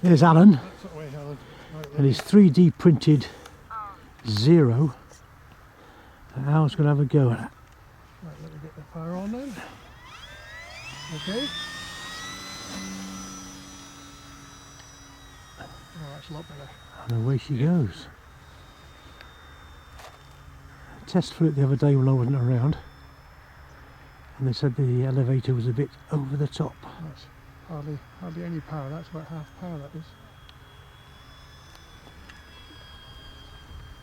There's Alan That's that way, Alan. Right, and his 3D printed Zero. And Al's going to have a go at it. right, let me get the power on then. Okay. Oh, that's a lot better. And away she goes. Test flew it the other day when I wasn't around, and they said the elevator was a bit over the top. That's hardly any power. That's about half power, that is.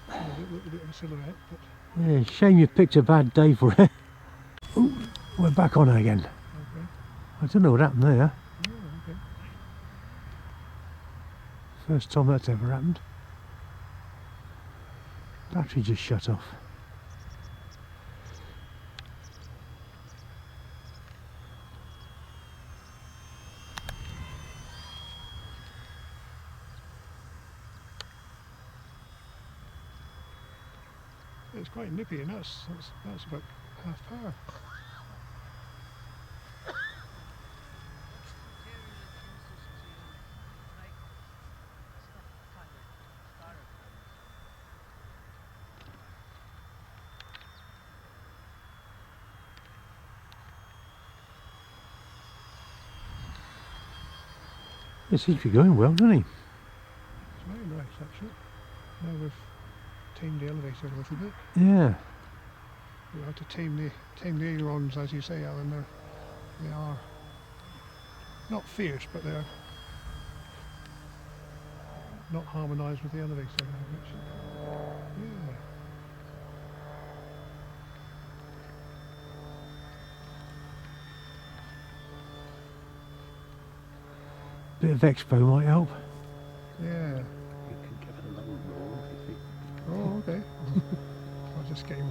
A little bit of a silhouette, but Yeah, shame you picked a bad day for it. Ooh, we're back on her again. okay. I don't know what happened there. Oh, okay. First time that's ever happened. Battery just shut off. It's quite nippy, and that's about half power. It seems to be going well, doesn't he? It's very nice, actually. Now we've tamed the elevator a little bit. Yeah. We have to tame the ailerons, as you say, Alan. They are not fierce, but they're not harmonised with the elevator very much. Yeah. Bit of expo might help. Yeah. You can give it a little roll if you think. Oh, okay. I'll just get a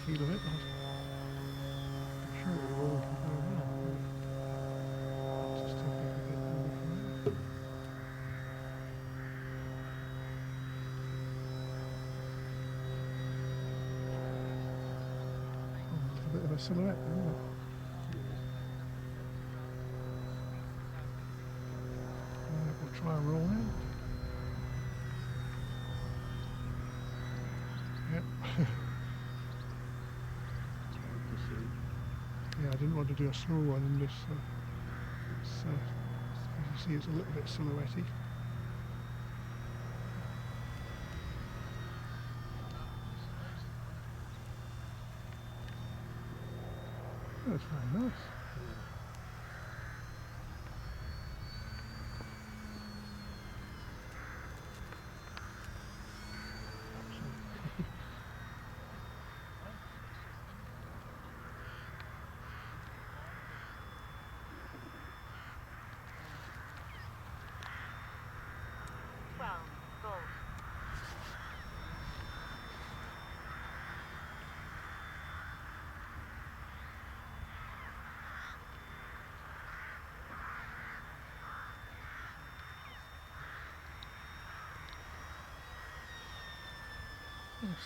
feel of it. I'm sure it will roll very well. I'll just take it a bit over from there. Oh, it's a bit of a silhouette, isn't it? We'll try and roll in. Yep. Yeah, I didn't want to do a slow one in this. As you see, it's a little bit silhouette-y. That's very nice.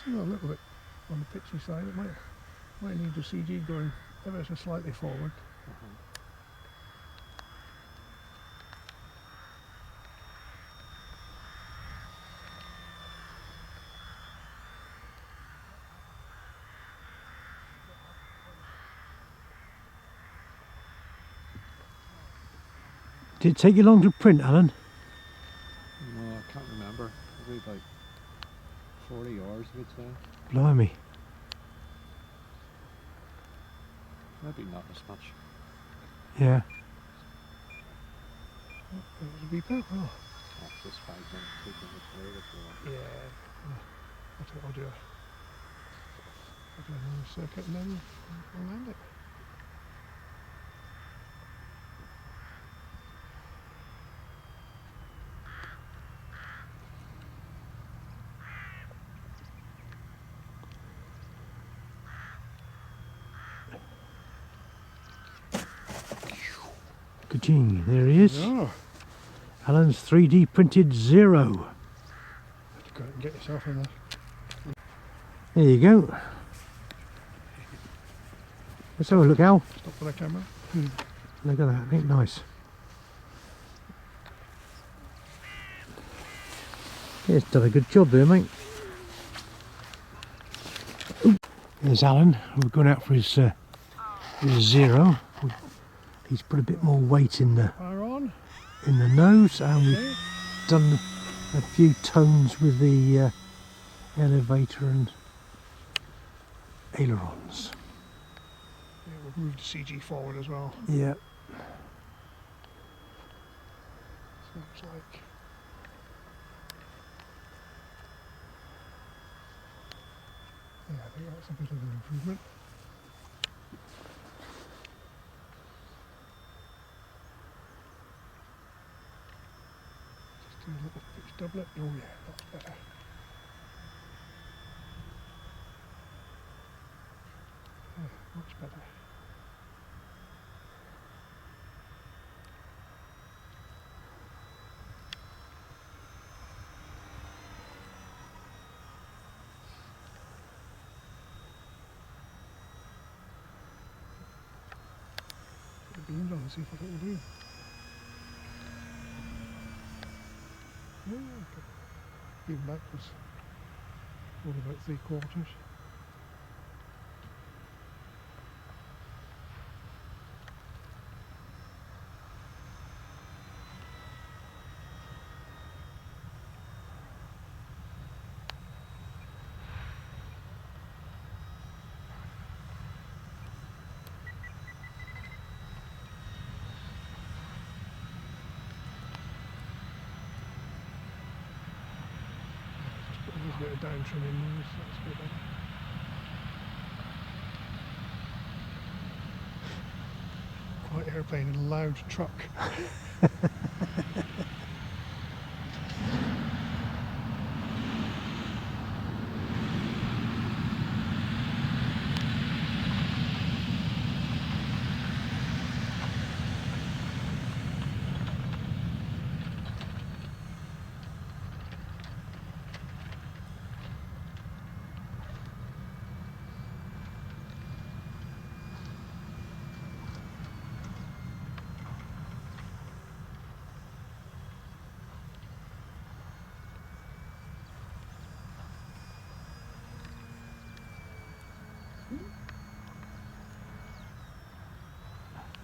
Still a little bit on the pitchy side. It might need the CG going ever so slightly forward. Did it take you long to print, Alan? No, I can't remember. Probably about 40 hours, I would say. Blimey. Maybe not as much. Yeah. There's a beeper. Oh, That's just 5 minutes, 2 minutes later if you want. yeah. I think I'll do another circuit and then we'll land it. Ka-ching, there he is. Yeah. Alan's 3D printed Zero. Go out and get yourself in there. There you go. Let's have a look, Al. Stop for the camera. Look at that, ain't it nice? Yeah, it's done a good job there, mate. Ooh. There's Alan. We've gone out for his zero. He's put a bit more weight in the Fire on. nose, and we've Okay. done a few tones with the elevator and ailerons. Yeah, we've moved the CG forward as well. Yeah. Seems like. Yeah, I think that's a bit of an improvement. Just do a little pitch doublet. Oh yeah, that's better. Yeah, much better. Put the beams on and see what it will do. Yeah, okay. Beam back was only about 3/4. Just put a little bit of down trim in there, so that's a bit better. Quiet airplane and a loud truck.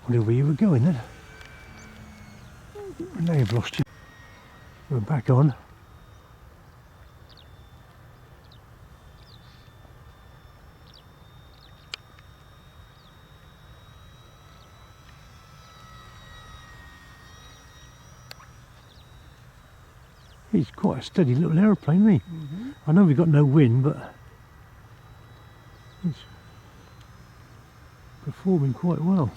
Wonder where you were going then. Now you've lost you. We're back on. He's quite a steady little aeroplane, isn't he? Mm-hmm. I know we've got no wind, but he's performing quite well.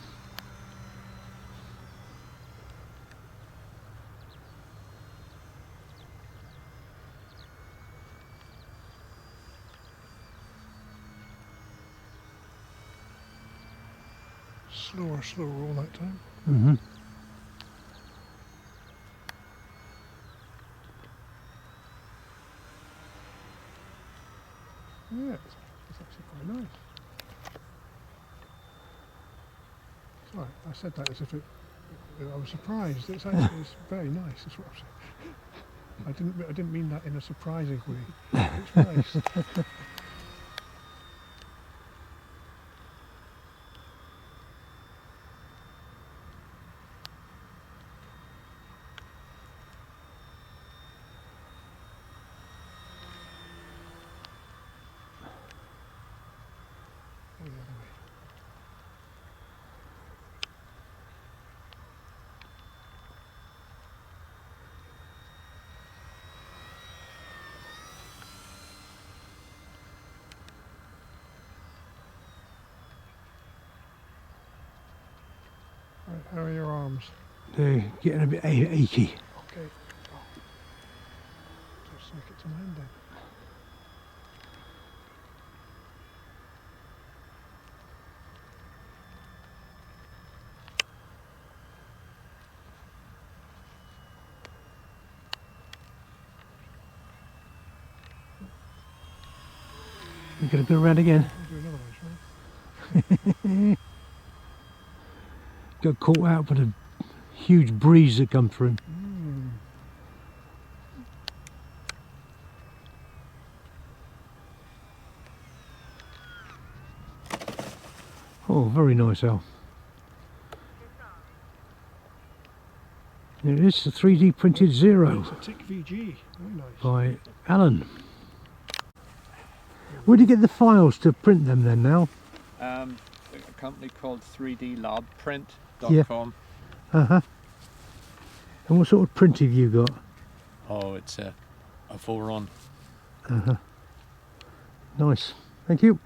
Slower roll that time. Mm-hmm. Yeah, it's actually quite nice. Sorry, I said that as if I was surprised. It's actually it's very nice. That's what I'm saying. I didn't mean that in a surprising way. It's nice. Go the other way. Right, how are your arms? They're getting a bit achy. Okay. Oh. Just make it to land then. We're going to go around again. We'll do another one, shall we? Got caught out by the huge breeze that come through. Oh, very nice, Al. There it is, the 3D printed Zero It's a Tick VG. Very nice. by Alan. Where do you get the files to print them then now? A company called 3DLabprint.com. Yeah. Uh-huh. And what sort of print have you got? Oh, it's a 4-on. Uh-huh. Nice. Thank you.